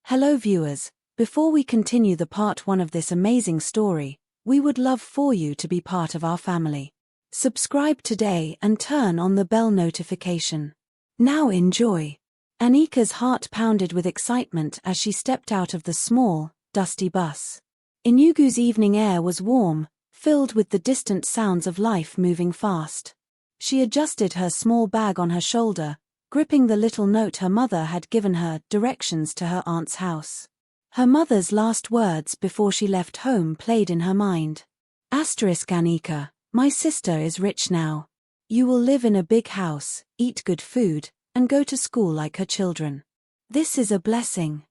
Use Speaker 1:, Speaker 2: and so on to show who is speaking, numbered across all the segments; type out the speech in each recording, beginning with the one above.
Speaker 1: Hello viewers, before we continue the part 1 of this amazing story, we would love for you to be part of our family. Subscribe today and turn on the bell notification. Now enjoy. Anika's heart pounded with excitement as she stepped out of the small, dusty bus. Enugu's evening air was warm, filled with the distant sounds of life moving fast. She adjusted her small bag on her shoulder, gripping the little note her mother had given her, directions to her aunt's house. Her mother's last words before she left home played in her mind. Anika, my sister is rich now. You will live in a big house, eat good food, and go to school like her children. This is a blessing.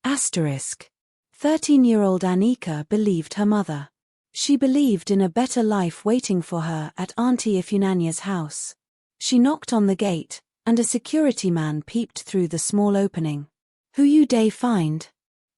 Speaker 1: 13-year-old Anika believed her mother. She believed in a better life waiting for her at Auntie Ifunanya's house. She knocked on the gate, and a security man peeped through the small opening. Who you dey find?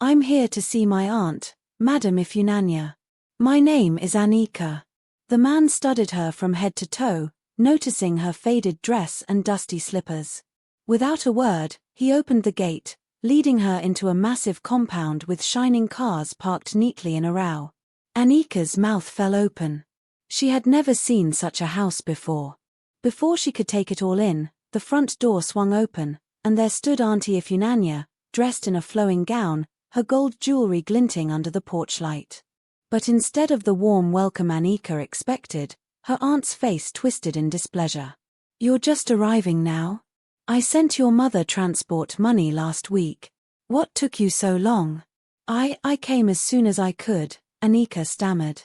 Speaker 1: I'm here to see my aunt, Madam Ifunanya. My name is Anika. The man studied her from head to toe, noticing her faded dress and dusty slippers. Without a word, he opened the gate, leading her into a massive compound with shining cars parked neatly in a row. Anika's mouth fell open. She had never seen such a house before. Before she could take it all in, the front door swung open, and there stood Auntie Ifunanya, dressed in a flowing gown, her gold jewelry glinting under the porch light. But instead of the warm welcome Anika expected, her aunt's face twisted in displeasure. You're just arriving now? I sent your mother transport money last week. What took you so long? I came as soon as I could, Anika stammered.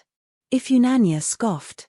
Speaker 1: Ifunanya scoffed.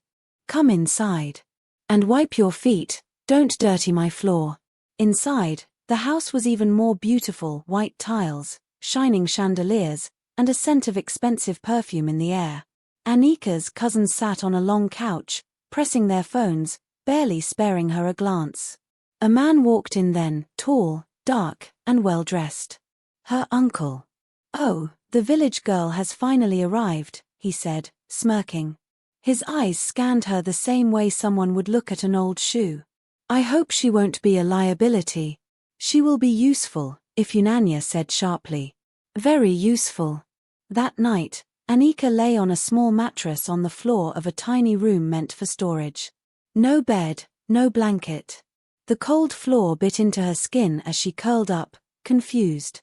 Speaker 1: Come inside. And wipe your feet. Don't dirty my floor. Inside, the house was even more beautiful: white tiles, shining chandeliers, and a scent of expensive perfume in the air. Anika's cousins sat on a long couch, pressing their phones, barely sparing her a glance. A man walked in then, tall, dark, and well-dressed. Her uncle. Oh, the village girl has finally arrived, he said, smirking. His eyes scanned her the same way someone would look at an old shoe. I hope she won't be a liability. She will be useful, Ifunanya said sharply. Very useful. That night, Anika lay on a small mattress on the floor of a tiny room meant for storage. No bed, no blanket. The cold floor bit into her skin as she curled up, confused.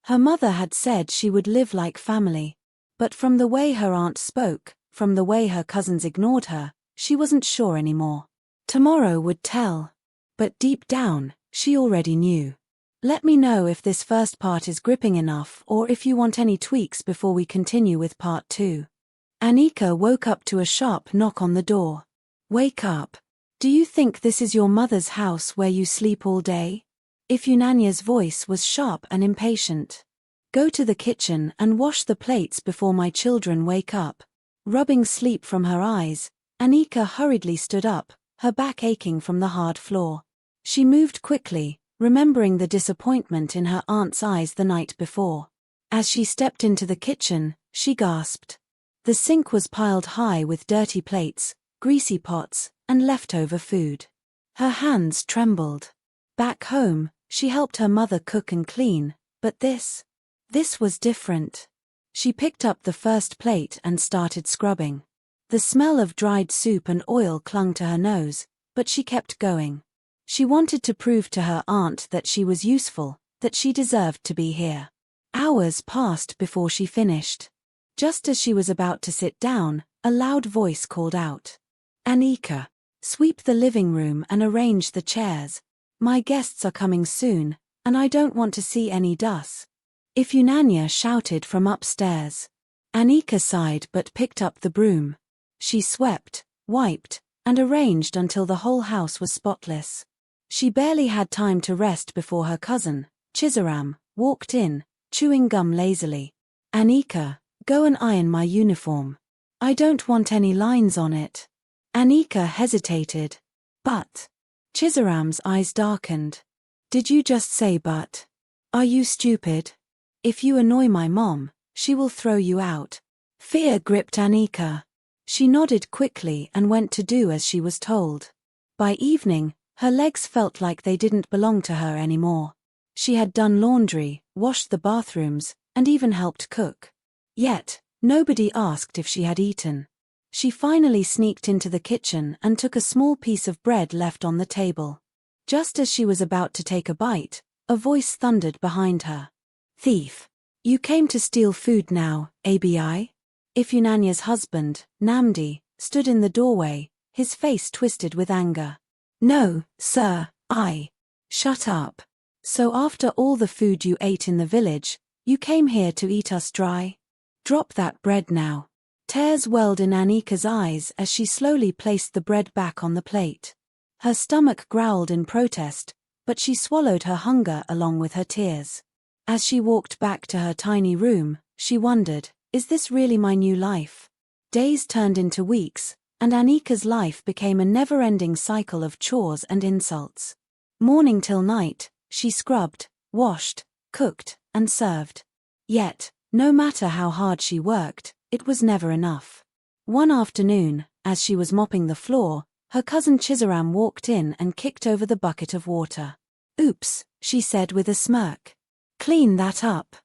Speaker 1: Her mother had said she would live like family. But from the way her aunt spoke, from the way her cousins ignored her, she wasn't sure anymore. Tomorrow would tell. But deep down, she already knew. Let me know if this first part is gripping enough or if you want any tweaks before we continue with part 2. Anika woke up to a sharp knock on the door. Wake up. Do you think this is your mother's house where you sleep all day? Ifunanya's voice was sharp and impatient. Go to the kitchen and wash the plates before my children wake up. Rubbing sleep from her eyes, Anika hurriedly stood up, her back aching from the hard floor. She moved quickly, remembering the disappointment in her aunt's eyes the night before. As she stepped into the kitchen, she gasped. The sink was piled high with dirty plates, greasy pots, and leftover food. Her hands trembled. Back home, she helped her mother cook and clean, but this was different. She picked up the first plate and started scrubbing. The smell of dried soup and oil clung to her nose, but she kept going. She wanted to prove to her aunt that she was useful, that she deserved to be here. Hours passed before she finished. Just as she was about to sit down, a loud voice called out. Anika, sweep the living room and arrange the chairs. My guests are coming soon, and I don't want to see any dust. Ifunanya shouted from upstairs. Anika sighed but picked up the broom. She swept, wiped, and arranged until the whole house was spotless. She barely had time to rest before her cousin, Chizaram, walked in, chewing gum lazily. Anika, go and iron my uniform. I don't want any lines on it. Anika hesitated. But. Chizaram's eyes darkened. Did you just say but? Are you stupid? If you annoy my mom, she will throw you out. Fear gripped Anika. She nodded quickly and went to do as she was told. By evening, her legs felt like they didn't belong to her anymore. She had done laundry, washed the bathrooms, and even helped cook. Yet, nobody asked if she had eaten. She finally sneaked into the kitchen and took a small piece of bread left on the table. Just as she was about to take a bite, a voice thundered behind her. "Thief! You came to steal food now, Abi?" Ifunanya's husband, Namdi, stood in the doorway, his face twisted with anger. "No, sir, I." "Shut up. So after all the food you ate in the village, you came here to eat us dry? Drop that bread now." Tears welled in Anika's eyes as she slowly placed the bread back on the plate. Her stomach growled in protest, but she swallowed her hunger along with her tears. As she walked back to her tiny room, she wondered, is this really my new life? Days turned into weeks, and Anika's life became a never-ending cycle of chores and insults. Morning till night, she scrubbed, washed, cooked, and served. Yet, no matter how hard she worked, it was never enough. One afternoon, as she was mopping the floor, her cousin Chizaram walked in and kicked over the bucket of water. "Oops," she said with a smirk. "Clean that up."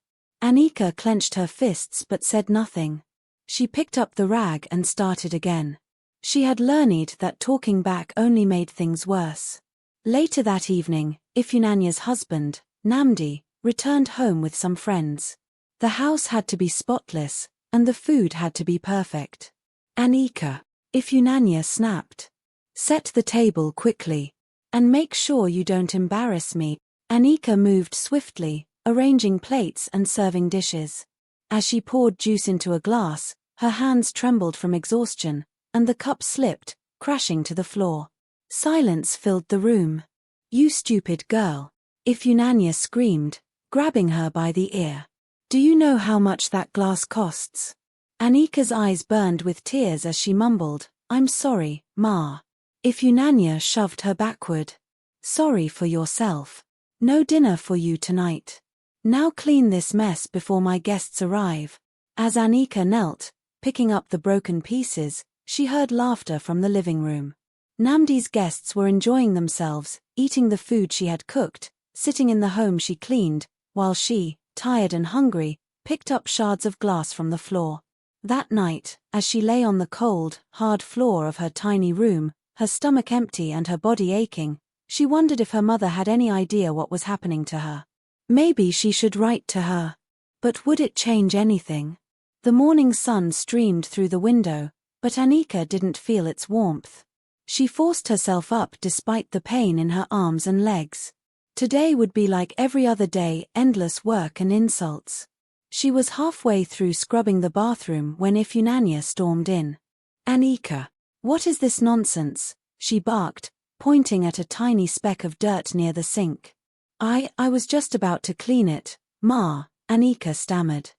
Speaker 1: Anika clenched her fists but said nothing. She picked up the rag and started again. She had learned that talking back only made things worse. Later that evening, Ifunanya's husband, Namdi, returned home with some friends. The house had to be spotless, and the food had to be perfect. "Anika," Ifunanya snapped. "Set the table quickly. And make sure you don't embarrass me." Anika moved swiftly, arranging plates and serving dishes. As she poured juice into a glass, her hands trembled from exhaustion, and the cup slipped, crashing to the floor. Silence filled the room. "You stupid girl," Ifunanya screamed, grabbing her by the ear. "Do you know how much that glass costs?" Anika's eyes burned with tears as she mumbled, "I'm sorry, Ma." Ifunanya shoved her backward. "Sorry for yourself. No dinner for you tonight. Now clean this mess before my guests arrive." As Anika knelt, picking up the broken pieces, she heard laughter from the living room. Namdi's guests were enjoying themselves, eating the food she had cooked, sitting in the home she cleaned, while she, tired and hungry, picked up shards of glass from the floor. That night, as she lay on the cold, hard floor of her tiny room, her stomach empty and her body aching, she wondered if her mother had any idea what was happening to her. Maybe she should write to her. But would it change anything? The morning sun streamed through the window, but Anika didn't feel its warmth. She forced herself up despite the pain in her arms and legs. Today would be like every other day, endless work and insults. She was halfway through scrubbing the bathroom when Ifunanya stormed in. "Anika, what is this nonsense?" she barked, pointing at a tiny speck of dirt near the sink. I was just about to clean it, Ma," Anika stammered.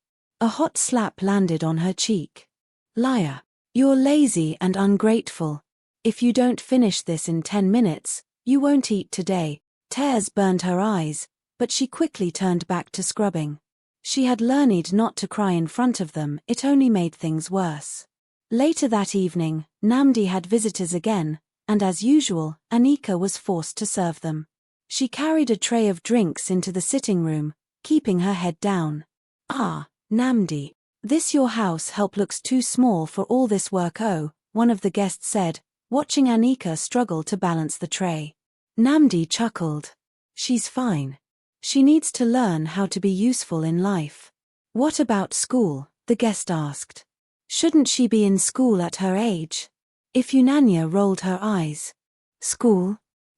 Speaker 1: A hot slap landed on her cheek. "Liar. You're lazy and ungrateful. If you don't finish this in 10 minutes, you won't eat today." Tears burned her eyes, but she quickly turned back to scrubbing. She had learned not to cry in front of them, it only made things worse. Later that evening, Namdi had visitors again, and as usual, Anika was forced to serve them. She carried a tray of drinks into the sitting room, keeping her head down. "Ah, Namdi, this your house help looks too small for all this work." "Oh," one of the guests said, watching Anika struggle to balance the tray. Namdi chuckled. "She's fine. She needs to learn how to be useful in life." "What about school?" the guest asked. "Shouldn't she be in school at her age?" Ifunanya rolled her eyes. "School?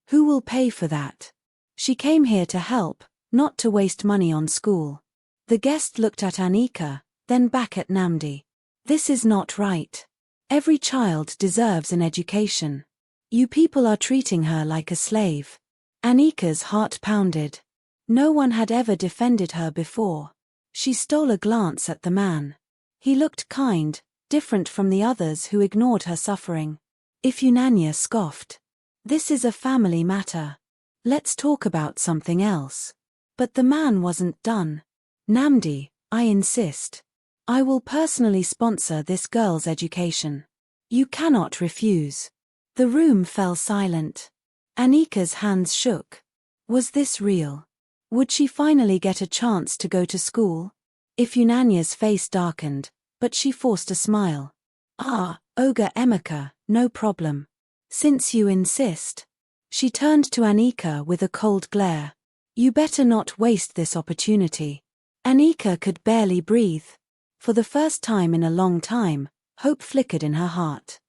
Speaker 1: Who will pay for that? She came here to help, not to waste money on school." The guest looked at Anika, then back at Namdi. "This is not right. Every child deserves an education. You people are treating her like a slave." Anika's heart pounded. No one had ever defended her before. She stole a glance at the man. He looked kind, different from the others who ignored her suffering. Ifunanya scoffed. "This is a family matter. Let's talk about something else." But the man wasn't done. "Namdi, I insist. I will personally sponsor this girl's education. You cannot refuse." The room fell silent. Anika's hands shook. Was this real? Would she finally get a chance to go to school? Ifyunanya's face darkened, but she forced a smile. Ah, Olga Emeka, no problem. Since you insist. She turned to Anika with a cold glare. You better not waste this opportunity. Anika could barely breathe. For the first time in a long time, hope flickered in her heart.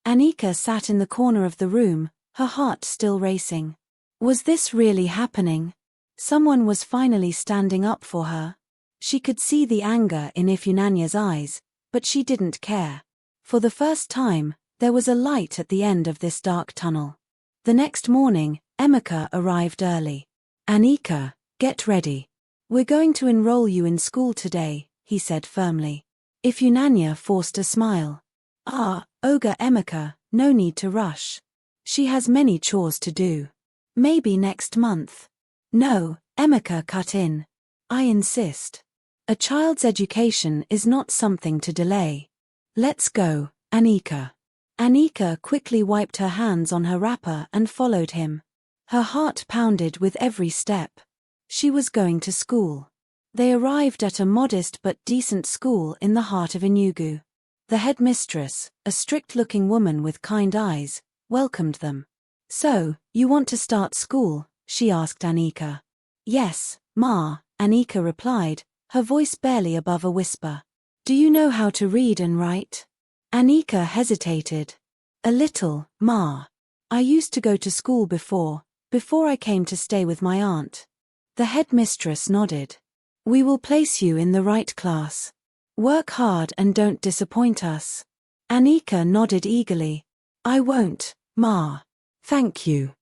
Speaker 1: Anika sat in the corner of the room, her heart still racing. Was this really happening? Someone was finally standing up for her. She could see the anger in Ifyunanya's eyes, but she didn't care. For the first time, there was a light at the end of this dark tunnel. The next morning, Emeka arrived early. Anika, get ready. We're going to enroll you in school today, he said firmly. Ifyunanya forced a smile. Ah, Olga Emeka, no need to rush. She has many chores to do. Maybe next month. No, Emeka cut in. I insist. A child's education is not something to delay. Let's go, Anika. Anika quickly wiped her hands on her wrapper and followed him. Her heart pounded with every step. She was going to school. They arrived at a modest but decent school in the heart of Enugu. The headmistress, a strict-looking woman with kind eyes, welcomed them. So, you want to start school? She asked Anika. Yes, Ma, Anika replied, her voice barely above a whisper. Do you know how to read and write? Anika hesitated. A little, Ma. I used to go to school before I came to stay with my aunt. The headmistress nodded. We will place you in the right class. Work hard and don't disappoint us. Anika nodded eagerly. I won't, Ma. Thank you.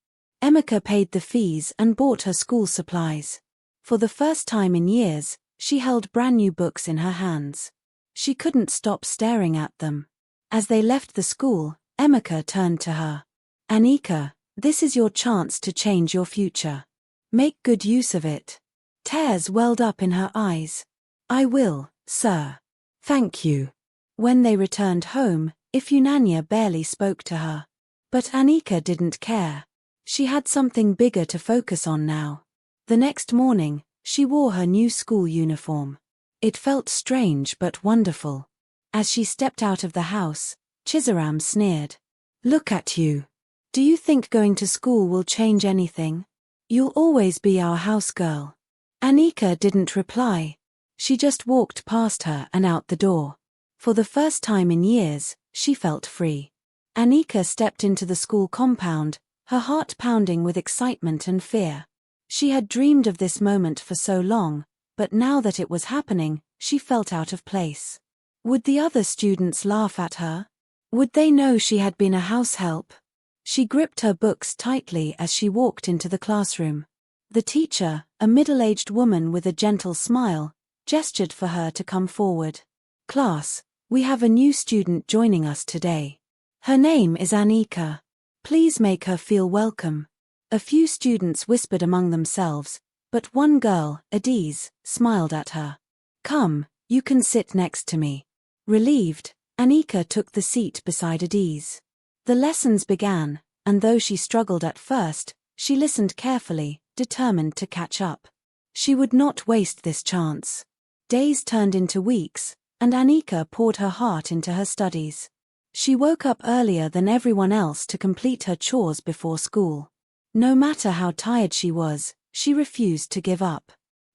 Speaker 1: Emeka paid the fees and bought her school supplies. For the first time in years, she held brand new books in her hands. She couldn't stop staring at them. As they left the school, Emeka turned to her. Anika, this is your chance to change your future. Make good use of it. Tears welled up in her eyes. I will, sir. Thank you. When they returned home, Ifyunanya barely spoke to her. But Anika didn't care. She had something bigger to focus on now. The next morning, she wore her new school uniform. It felt strange but wonderful. As she stepped out of the house, Chizaram sneered. Look at you. Do you think going to school will change anything? You'll always be our house girl. Anika didn't reply. She just walked past her and out the door. For the first time in years, she felt free. Anika stepped into the school compound, her heart pounding with excitement and fear. She had dreamed of this moment for so long, but now that it was happening, she felt out of place. Would the other students laugh at her? Would they know she had been a house help? She gripped her books tightly as she walked into the classroom. The teacher, a middle-aged woman with a gentle smile, gestured for her to come forward. Class, we have a new student joining us today. Her name is Anika. Please make her feel welcome. A few students whispered among themselves, but one girl, Adiz, smiled at her. Come, you can sit next to me. Relieved, Anika took the seat beside Adiz. The lessons began, and though she struggled at first, she listened carefully, determined to catch up. She would not waste this chance. Days turned into weeks, and Anika poured her heart into her studies. She woke up earlier than everyone else to complete her chores before school. No matter how tired she was, she refused to give up.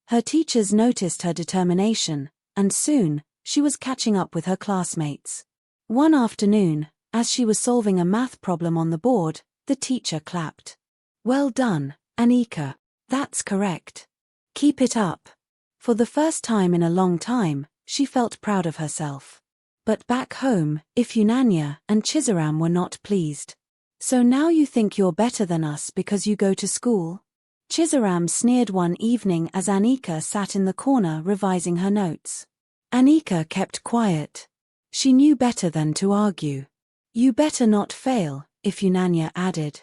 Speaker 1: Her teachers noticed her determination, and soon, she was catching up with her classmates. One afternoon, as she was solving a math problem on the board, the teacher clapped. Well done, Anika. That's correct. Keep it up. For the first time in a long time, she felt proud of herself. But back home, Ifyunanya and Chizaram were not pleased. So now you think you're better than us because you go to school? Chizaram sneered one evening as Anika sat in the corner revising her notes. Anika kept quiet. She knew better than to argue. You better not fail, Ifyunanya added.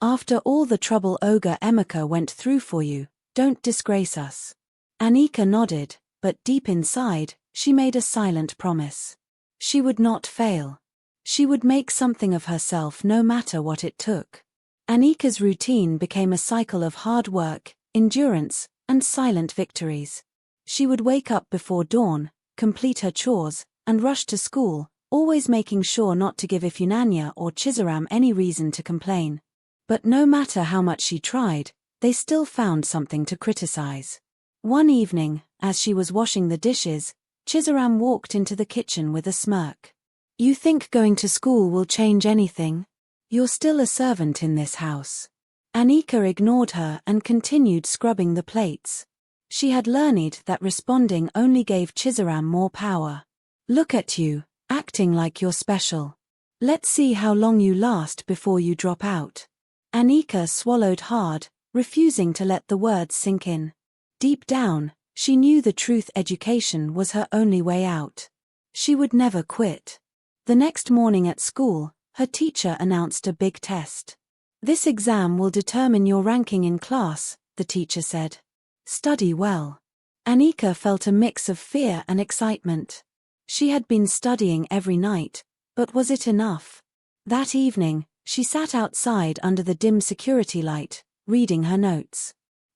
Speaker 1: After all the trouble Olga Emeka went through for you, don't disgrace us. Anika nodded, but deep inside, she made a silent promise. She would not fail. She would make something of herself no matter what it took. Anika's routine became a cycle of hard work, endurance, and silent victories. She would wake up before dawn, complete her chores, and rush to school, always making sure not to give Ifunanya or Chizaram any reason to complain. But no matter how much she tried, they still found something to criticize. One evening, as she was washing the dishes, Chizaram walked into the kitchen with a smirk. "You think going to school will change anything? You're still a servant in this house." Anika ignored her and continued scrubbing the plates. She had learned that responding only gave Chizaram more power. "Look at you, acting like you're special. Let's see how long you last before you drop out." Anika swallowed hard, refusing to let the words sink in. Deep down, she knew the truth: education was her only way out. She would never quit. The next morning at school, her teacher announced a big test. "This exam will determine your ranking in class," the teacher said. "Study well." Anika felt a mix of fear and excitement. She had been studying every night, but was it enough? That evening, she sat outside under the dim security light, reading her notes.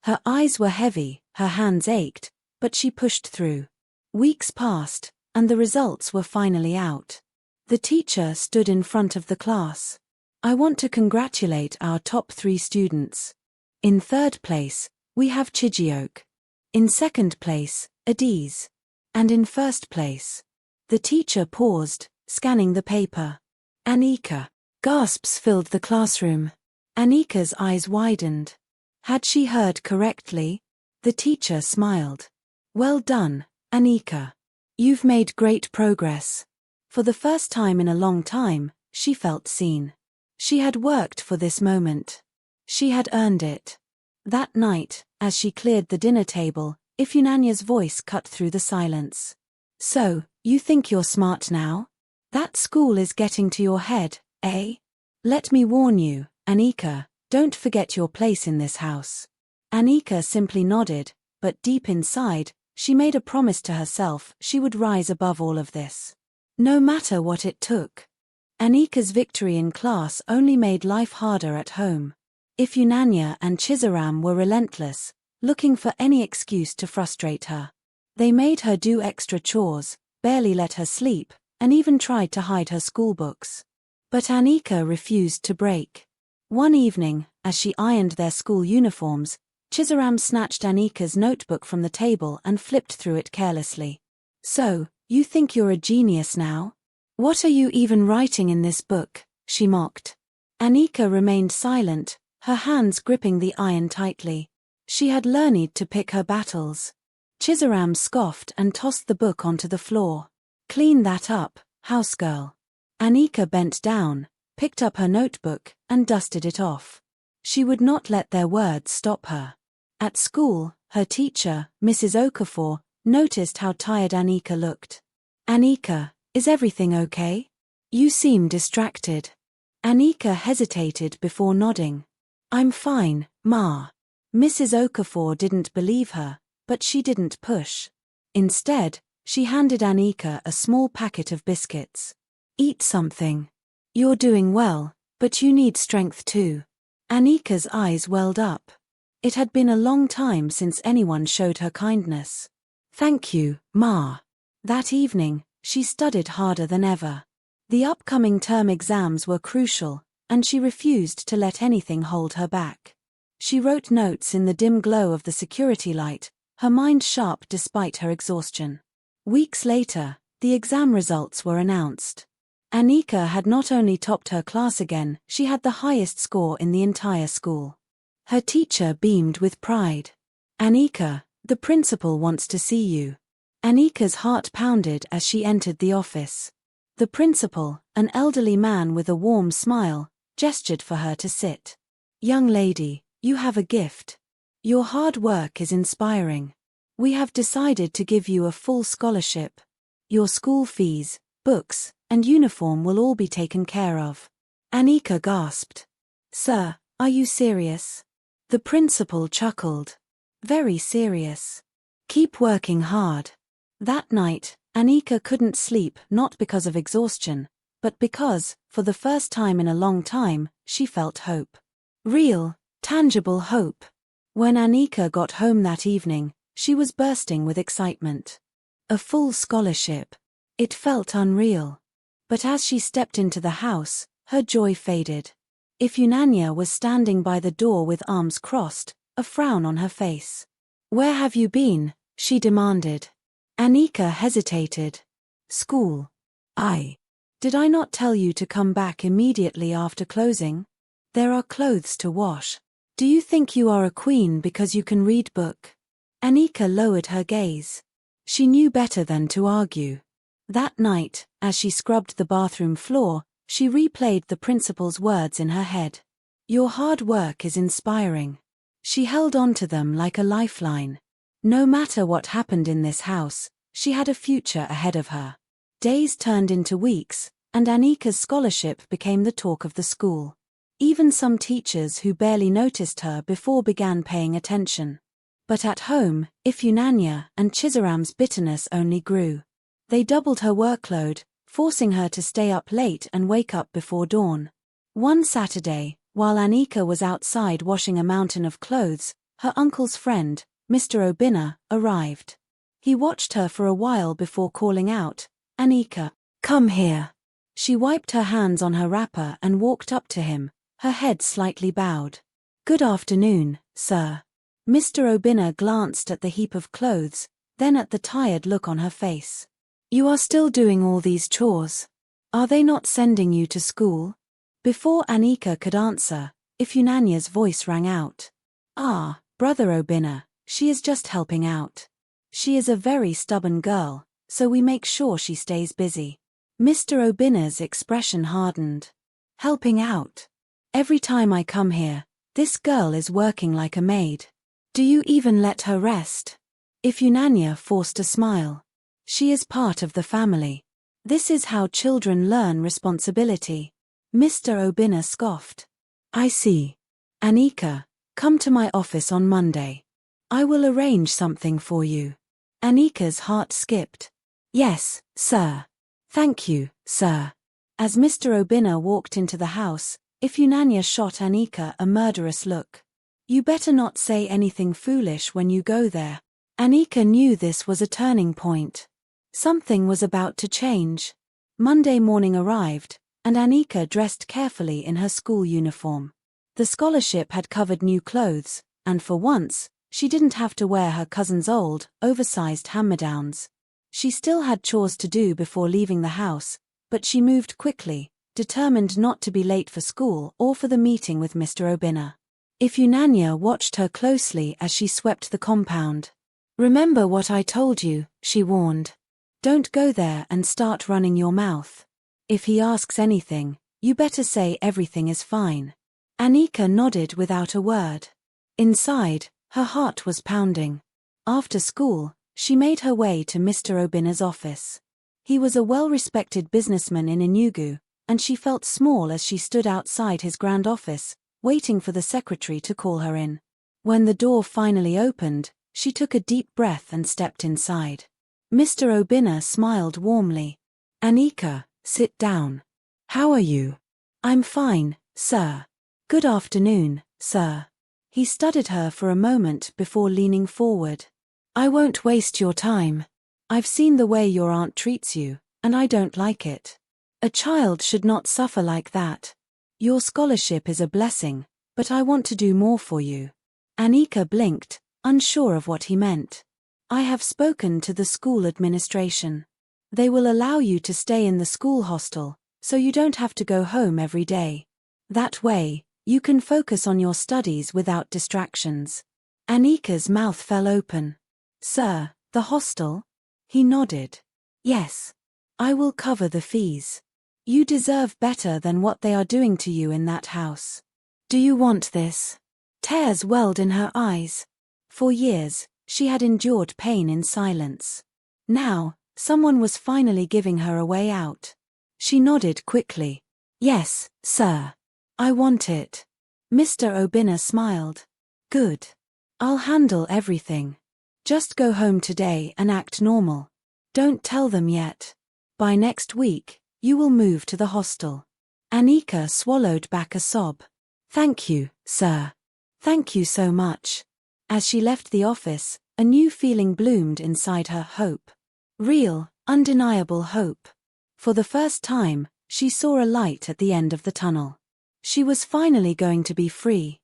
Speaker 1: Her eyes were heavy, her hands ached, but she pushed through. Weeks passed, and the results were finally out. The teacher stood in front of the class. "I want to congratulate our top 3 students. In third place, we have Chijioke. In second place, Adiz. And in first place." The teacher paused, scanning the paper. "Anika." Gasps filled the classroom. Anika's eyes widened. Had she heard correctly? The teacher smiled. "Well done, Anika. You've made great progress." For the first time in a long time, she felt seen. She had worked for this moment. She had earned it. That night, as she cleared the dinner table, Ifunanya's voice cut through the silence. "So, you think you're smart now? That school is getting to your head, eh? Let me warn you, Anika, don't forget your place in this house." Anika simply nodded, but deep inside, she made a promise to herself she would rise above all of this. No matter what it took. Anika's victory in class only made life harder at home. Ifunanya and Chizaram were relentless, looking for any excuse to frustrate her. They made her do extra chores, barely let her sleep, and even tried to hide her schoolbooks. But Anika refused to break. One evening, as she ironed their school uniforms, Chizaram snatched Anika's notebook from the table and flipped through it carelessly. "So, you think you're a genius now? What are you even writing in this book?" she mocked. Anika remained silent, her hands gripping the iron tightly. She had learned to pick her battles. Chizaram scoffed and tossed the book onto the floor. "Clean that up, housegirl." Anika bent down, picked up her notebook, and dusted it off. She would not let their words stop her. At school, her teacher, Mrs. Okafor, noticed how tired Anika looked. "Anika, is everything okay? You seem distracted." Anika hesitated before nodding. "I'm fine, Ma." Mrs. Okafor didn't believe her, but she didn't push. Instead, she handed Anika a small packet of biscuits. "Eat something. You're doing well, but you need strength too." Anika's eyes welled up. It had been a long time since anyone showed her kindness. "Thank you, Ma." That evening, she studied harder than ever. The upcoming term exams were crucial, and she refused to let anything hold her back. She wrote notes in the dim glow of the security light, her mind sharp despite her exhaustion. Weeks later, the exam results were announced. Anika had not only topped her class again, she had the highest score in the entire school. Her teacher beamed with pride. "Anika, the principal wants to see you." Anika's heart pounded as she entered the office. The principal, an elderly man with a warm smile, gestured for her to sit. "Young lady, you have a gift. Your hard work is inspiring. We have decided to give you a full scholarship. Your school fees, books, and uniform will all be taken care of." Anika gasped. "Sir, are you serious?" The principal chuckled. "Very serious. Keep working hard." That night, Anika couldn't sleep not because of exhaustion, but because, for the first time in a long time, she felt hope. Real, tangible hope. When Anika got home that evening, she was bursting with excitement. A full scholarship. It felt unreal. But as she stepped into the house, her joy faded. Ifeanyi was standing by the door with arms crossed, a frown on her face. "Where have you been?" she demanded. Anika hesitated. "School." Did I not tell you to come back immediately after closing? There are clothes to wash. Do you think you are a queen because you can read book?" Anika lowered her gaze. She knew better than to argue. That night, as she scrubbed the bathroom floor, she replayed the principal's words in her head. "Your hard work is inspiring." She held on to them like a lifeline. No matter what happened in this house, she had a future ahead of her. Days turned into weeks, and Anika's scholarship became the talk of the school. Even some teachers who barely noticed her before began paying attention. But at home, Ifeanyi and Chizaram's bitterness only grew. They doubled her workload, forcing her to stay up late and wake up before dawn. One Saturday, while Anika was outside washing a mountain of clothes, her uncle's friend, Mr. Obinna, arrived. He watched her for a while before calling out, "Anika, come here." She wiped her hands on her wrapper and walked up to him, her head slightly bowed. "Good afternoon, sir." Mr. Obinna glanced at the heap of clothes, then at the tired look on her face. "You are still doing all these chores? Are they not sending you to school?" Before Anika could answer, Ifeanyi's voice rang out. "Ah, Brother Obinna, she is just helping out. She is a very stubborn girl, so we make sure she stays busy." Mr. Obinna's expression hardened. "Helping out? Every time I come here, this girl is working like a maid. Do you even let her rest?" Ifeanyi forced a smile. "She is part of the family. This is how children learn responsibility." Mr. Obinna scoffed. "I see. Anika, come to my office on Monday. I will arrange something for you." Anika's heart skipped. "Yes, sir. Thank you, sir." As Mr. Obinna walked into the house, Ifeanyi shot Anika a murderous look. "You better not say anything foolish when you go there." Anika knew this was a turning point. Something was about to change. Monday morning arrived, and Anika dressed carefully in her school uniform. The scholarship had covered new clothes, and for once, she didn't have to wear her cousin's old, oversized hand-me-downs. She still had chores to do before leaving the house, but she moved quickly, determined not to be late for school or for the meeting with Mr. Obinna. Ifeanyi watched her closely as she swept the compound. "Remember what I told you," she warned. "Don't go there and start running your mouth. If he asks anything, you better say everything is fine." Anika nodded without a word. Inside, her heart was pounding. After school, she made her way to Mr. Obinna's office. He was a well-respected businessman in Enugu, and she felt small as she stood outside his grand office, waiting for the secretary to call her in. When the door finally opened, she took a deep breath and stepped inside. Mr. Obinna smiled warmly. "Anika, sit down. How are you?" "I'm fine, sir." "Good afternoon, sir." He studied her for a moment before leaning forward. "I won't waste your time. I've seen the way your aunt treats you, and I don't like it. A child should not suffer like that. Your scholarship is a blessing, but I want to do more for you." Anika blinked, unsure of what he meant. "I have spoken to the school administration. They will allow you to stay in the school hostel, so you don't have to go home every day. That way, you can focus on your studies without distractions." Anika's mouth fell open. "Sir, the hostel?" He nodded. "Yes. I will cover the fees. You deserve better than what they are doing to you in that house. Do you want this?" Tears welled in her eyes. For years, she had endured pain in silence. Now, someone was finally giving her a way out. She nodded quickly. "Yes, sir. I want it." Mr. Obinna smiled. "Good. I'll handle everything. Just go home today and act normal. Don't tell them yet. By next week, you will move to the hostel." Anika swallowed back a sob. "Thank you, sir. Thank you so much." As she left the office, a new feeling bloomed inside her: hope. Real, undeniable hope. For the first time, she saw a light at the end of the tunnel. She was finally going to be free.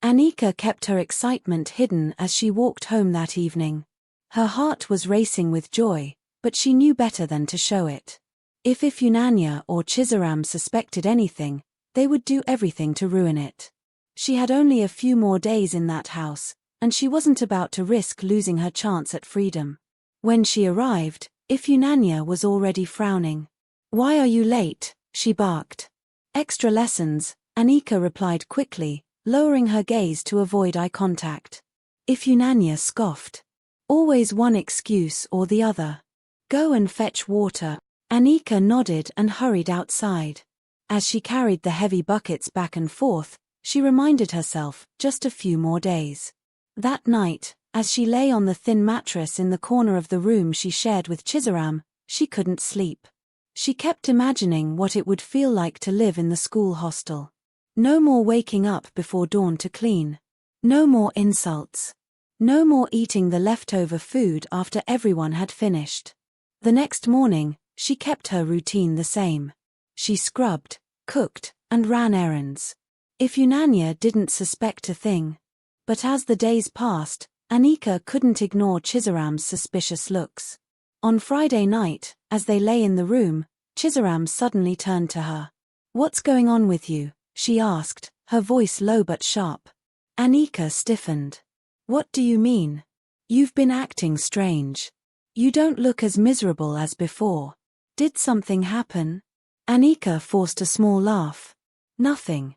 Speaker 1: Anika kept her excitement hidden as she walked home that evening. Her heart was racing with joy, but she knew better than to show it. If Ifunanya or Chizaram suspected anything, they would do everything to ruin it. She had only a few more days in that house, and she wasn't about to risk losing her chance at freedom. When she arrived, Ifunanya was already frowning. "Why are you late?" she barked. "Extra lessons," Anika replied quickly, lowering her gaze to avoid eye contact. Ifunanya scoffed. "Always one excuse or the other. Go and fetch water." Anika nodded and hurried outside. As she carried the heavy buckets back and forth, she reminded herself, just a few more days. That night, as she lay on the thin mattress in the corner of the room she shared with Chizaram, she couldn't sleep. She kept imagining what it would feel like to live in the school hostel. No more waking up before dawn to clean. No more insults. No more eating the leftover food after everyone had finished. The next morning, she kept her routine the same. She scrubbed, cooked, and ran errands. Ifunanya didn't suspect a thing. But as the days passed, Anika couldn't ignore Chizaram's suspicious looks. On Friday night, as they lay in the room, Chizaram suddenly turned to her. "What's going on with you?" she asked, her voice low but sharp. Anika stiffened. "What do you mean? You've been acting strange. You don't look as miserable as before. Did something happen?" Anika forced a small laugh. "Nothing.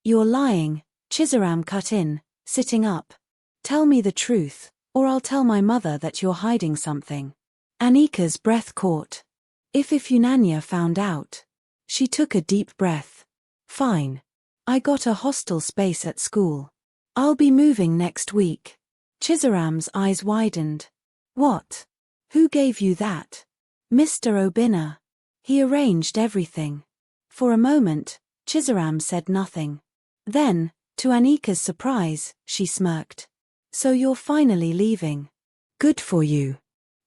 Speaker 1: You're lying," Chizaram cut in, sitting up. "Tell me the truth, or I'll tell my mother that you're hiding something." Anika's breath caught. If Ifunanya found out? She took a deep breath. "Fine. I got a hostel space at school. I'll be moving next week." Chizaram's eyes widened. "What? Who gave you that?" "Mr. Obina. He arranged everything." For a moment, Chizaram said nothing. Then, to Anika's surprise, she smirked. "So you're finally leaving. Good for you."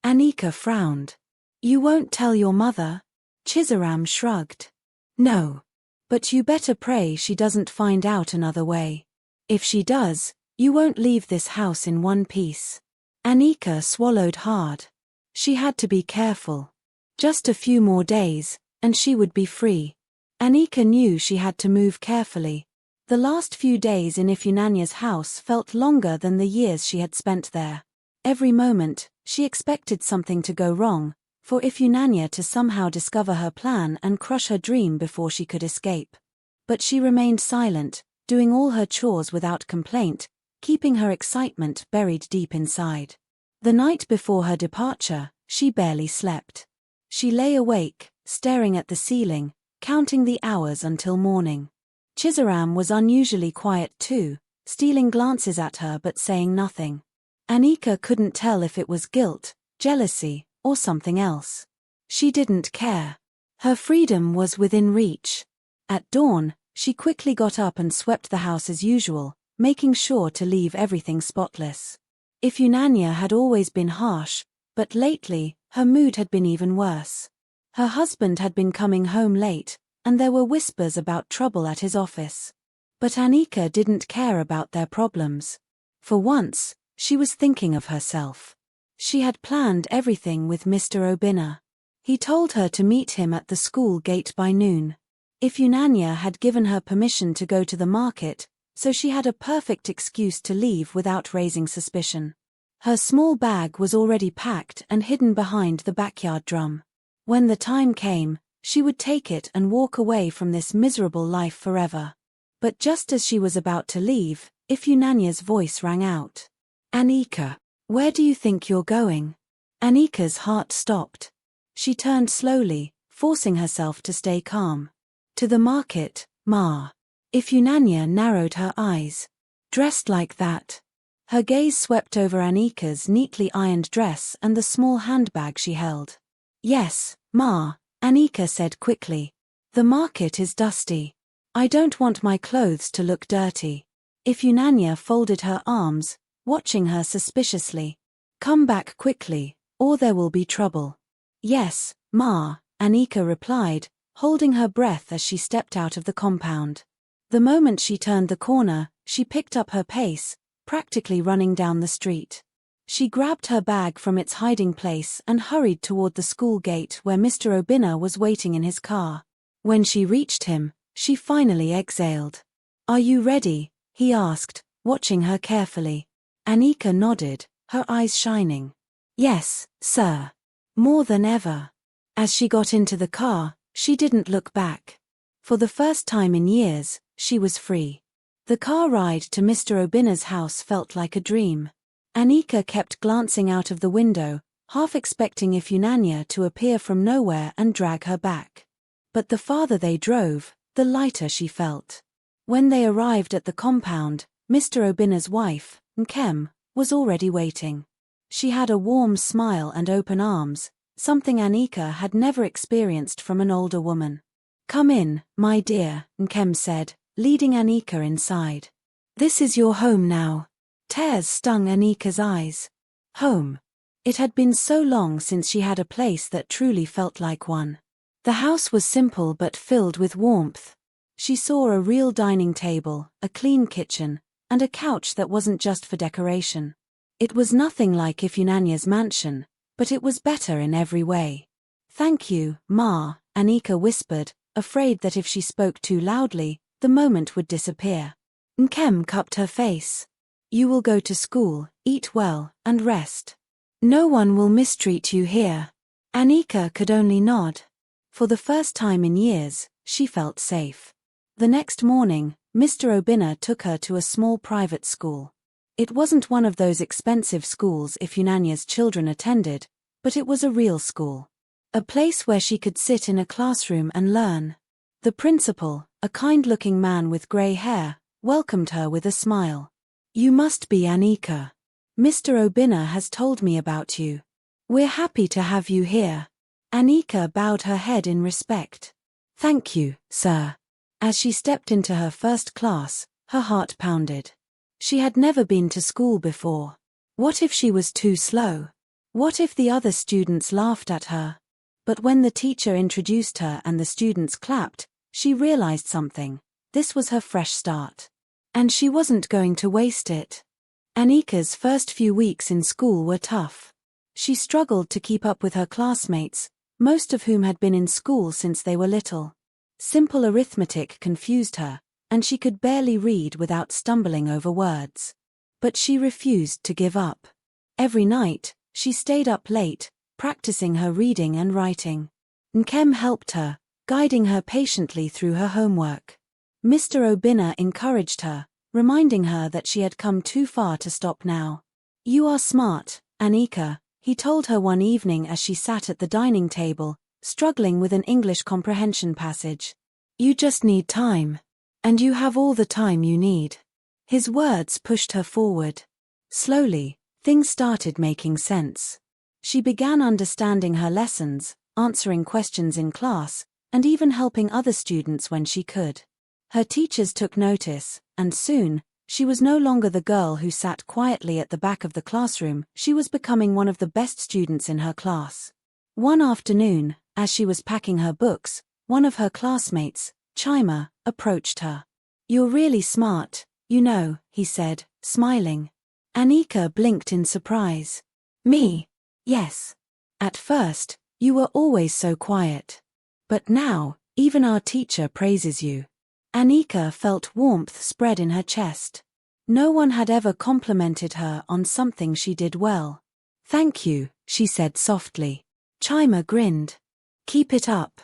Speaker 1: Anika frowned. "You won't tell your mother?" Chizaram shrugged. "No. But you better pray she doesn't find out another way. If she does, you won't leave this house in one piece." Anika swallowed hard. She had to be careful. Just a few more days, and she would be free. Anika knew she had to move carefully. The last few days in Ifunanya's house felt longer than the years she had spent there. Every moment, she expected something to go wrong, for Ifunanya to somehow discover her plan and crush her dream before she could escape. But she remained silent, doing all her chores without complaint, keeping her excitement buried deep inside. The night before her departure, she barely slept. She lay awake, staring at the ceiling, counting the hours until morning. Chizaram was unusually quiet too, stealing glances at her but saying nothing. Anika couldn't tell if it was guilt, jealousy, or something else. She didn't care. Her freedom was within reach. At dawn, she quickly got up and swept the house as usual, making sure to leave everything spotless. Ifunanya had always been harsh, but lately, her mood had been even worse. Her husband had been coming home late, and there were whispers about trouble at his office. But Anika didn't care about their problems. For once, she was thinking of herself. She had planned everything with Mr. Obina. He told her to meet him at the school gate by noon. Ifunanya had given her permission to go to the market, so she had a perfect excuse to leave without raising suspicion. Her small bag was already packed and hidden behind the backyard drum. When the time came, she would take it and walk away from this miserable life forever. But just as she was about to leave, Ifunanya's voice rang out. "Anika, where do you think you're going?" Anika's heart stopped. She turned slowly, forcing herself to stay calm. "To the market, Ma." Ifunanya narrowed her eyes. "Dressed like that?" Her gaze swept over Anika's neatly ironed dress and the small handbag she held. "Yes, Ma," Anika said quickly. "The market is dusty. I don't want my clothes to look dirty." Ifeananya folded her arms, watching her suspiciously. "Come back quickly, or there will be trouble." "Yes, Ma," Anika replied, holding her breath as she stepped out of the compound. The moment she turned the corner, she picked up her pace, practically running down the street. She grabbed her bag from its hiding place and hurried toward the school gate where Mr. Obinna was waiting in his car. When she reached him, she finally exhaled. "Are you ready?" he asked, watching her carefully. Anika nodded, her eyes shining. "Yes, sir." More than ever. As she got into the car, she didn't look back. For the first time in years, she was free. The car ride to Mr. Obinna's house felt like a dream. Anika kept glancing out of the window, half expecting Ifeananya to appear from nowhere and drag her back. But the farther they drove, the lighter she felt. When they arrived at the compound, Mr. Obinna's wife, Nkem, was already waiting. She had a warm smile and open arms, something Anika had never experienced from an older woman. "Come in, my dear," Nkem said, leading Anika inside. "This is your home now." Tears stung Anika's eyes. Home. It had been so long since she had a place that truly felt like one. The house was simple but filled with warmth. She saw a real dining table, a clean kitchen, and a couch that wasn't just for decoration. It was nothing like Ifeanyanya's mansion, but it was better in every way. "Thank you, Ma," Anika whispered, afraid that if she spoke too loudly, the moment would disappear. Nkem cupped her face. "You will go to school, eat well, and rest. No one will mistreat you here." Anika could only nod. For the first time in years, she felt safe. The next morning, Mr. Obinna took her to a small private school. It wasn't one of those expensive schools Ifeanyanya's children attended, but it was a real school. A place where she could sit in a classroom and learn. The principal, a kind-looking man with grey hair, welcomed her with a smile. "You must be Anika. Mr. Obinna has told me about you. We're happy to have you here." Anika bowed her head in respect. "Thank you, sir." As she stepped into her first class, her heart pounded. She had never been to school before. What if she was too slow? What if the other students laughed at her? But when the teacher introduced her and the students clapped, she realized something. This was her fresh start. And she wasn't going to waste it. Anika's first few weeks in school were tough. She struggled to keep up with her classmates, most of whom had been in school since they were little. Simple arithmetic confused her, and she could barely read without stumbling over words. But she refused to give up. Every night, she stayed up late, practicing her reading and writing. Nkem helped her, guiding her patiently through her homework. Mr. Obinna encouraged her, reminding her that she had come too far to stop now. "You are smart, Anika," he told her one evening as she sat at the dining table, struggling with an English comprehension passage. "You just need time. And you have all the time you need." His words pushed her forward. Slowly, things started making sense. She began understanding her lessons, answering questions in class, and even helping other students when she could. Her teachers took notice, and soon, she was no longer the girl who sat quietly at the back of the classroom. She was becoming one of the best students in her class. One afternoon, as she was packing her books, one of her classmates, Chima, approached her. "You're really smart, you know," he said, smiling. Anika blinked in surprise. "Me? Yes. At first, you were always so quiet. But now, even our teacher praises you." Anika felt warmth spread in her chest. No one had ever complimented her on something she did well. "Thank you," she said softly. Chima grinned. "Keep it up.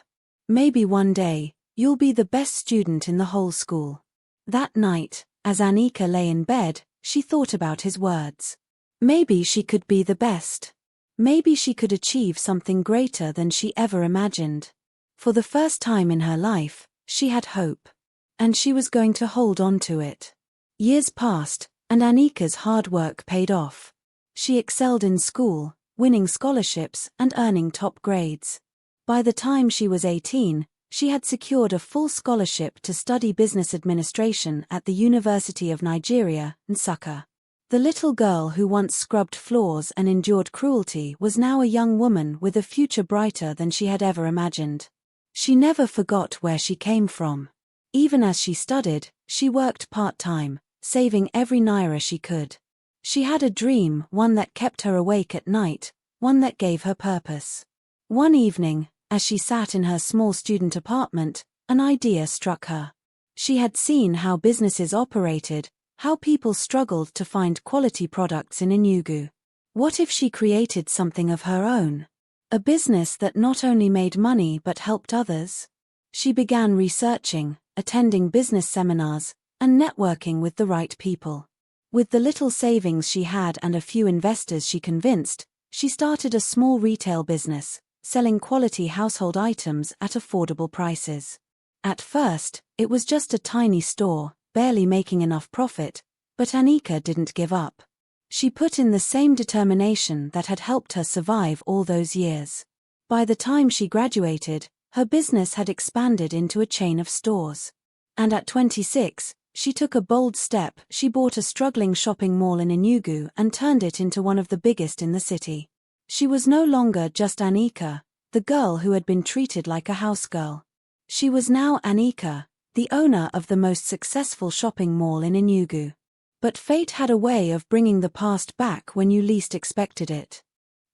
Speaker 1: Maybe one day, you'll be the best student in the whole school." That night, as Anika lay in bed, she thought about his words. Maybe she could be the best. Maybe she could achieve something greater than she ever imagined. For the first time in her life, she had hope. And she was going to hold on to it. Years passed, and Anika's hard work paid off. She excelled in school, winning scholarships and earning top grades. By the time she was 18, She had secured a full scholarship to study business administration at the University of Nigeria, Nsukka. The little girl who once scrubbed floors and endured cruelty was now a young woman with a future brighter than she had ever imagined. She never forgot where she came from. Even as she studied, she worked part-time, saving every naira she could. She had a dream, one that kept her awake at night, one that gave her purpose. One evening, as she sat in her small student apartment, an idea struck her. She had seen how businesses operated, how people struggled to find quality products in Enugu. What if she created something of her own? A business that not only made money but helped others? She began researching, attending business seminars, and networking with the right people. With the little savings she had and a few investors she convinced, she started a small retail business, selling quality household items at affordable prices. At first, it was just a tiny store, barely making enough profit, but Anika didn't give up. She put in the same determination that had helped her survive all those years. By the time she graduated, her business had expanded into a chain of stores. And at 26, she took a bold step. She bought a struggling shopping mall in Enugu and turned it into one of the biggest in the city. She was no longer just Anika, the girl who had been treated like a house girl. She was now Anika, the owner of the most successful shopping mall in Enugu. But fate had a way of bringing the past back when you least expected it.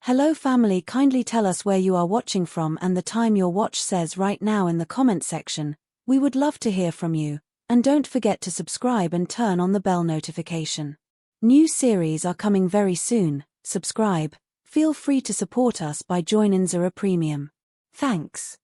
Speaker 1: Hello family, kindly tell us where you are watching from and the time your watch says right now in the comment section. We would love to hear from you, and don't forget to subscribe and turn on the bell notification. New series are coming very soon. Subscribe. Feel free to support us by joining Zara Premium. Thanks.